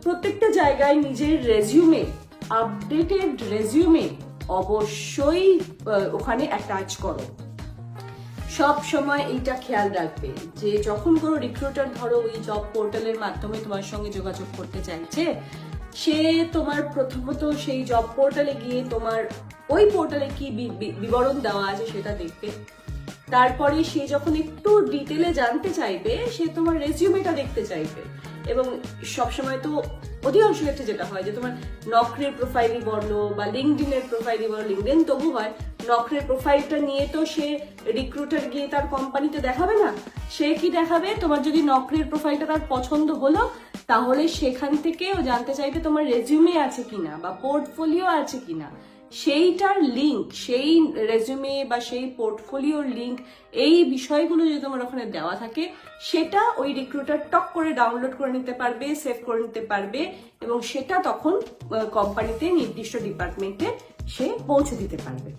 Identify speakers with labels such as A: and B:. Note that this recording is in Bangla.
A: প্রত্যেকটা জায়গায় নিজের রেজিউমে, আপডেটেড রেজিউমে অবশ্যই ওখানে অ্যাটাচ করো। সব সময় এইটা খেয়াল রাখবে যে যখন কোনো রিক্রুটার ধরো ওই জব পোর্টালের মাধ্যমে তোমার সঙ্গে যোগাযোগ করতে চাইছে, সে তোমার প্রথমত সেই জব পোর্টালে গিয়ে তোমার ওই পোর্টালে কি বিবরণ দেওয়া আছে সেটা দেখবে। তারপরে সে যখন একটু ডিটেলে জানতে চাইবে, সে তোমার রেজিউমেটা দেখতে চাইবে। এবং সবসময় তো অধিকাংশ ক্ষেত্রে যেটা হয় যে তোমার নকরির প্রোফাইলই বলো বা লিঙ্কডিনের প্রোফাইলই বলো, লিঙ্কডিন তবু হয়, নকরির প্রোফাইলটা নিয়ে তো সে রিক্রুটার গিয়ে তার কোম্পানিতে দেখাবে না। সে কি দেখাবে, তোমার যদি নকরির প্রোফাইলটা তার পছন্দ হলো, তাহলে সেখান থেকে ও জানতে চাইবে তোমার রেজিউমে আছে কিনা বা পোর্টফোলিও আছে কিনা। সেইটার লিঙ্ক, সেই রেজিউমে বা সেই পোর্টফোলিওর লিঙ্ক, এই বিষয়গুলো যদি তোমার ওখানে দেওয়া থাকে, সেটা ওই রিক্রুটার টক করে ডাউনলোড করে নিতে পারবে, সেভ করে নিতে পারবে, এবং সেটা তখন কোম্পানিতে নির্দিষ্ট ডিপার্টমেন্টে সে পৌঁছে দিতে পারবে।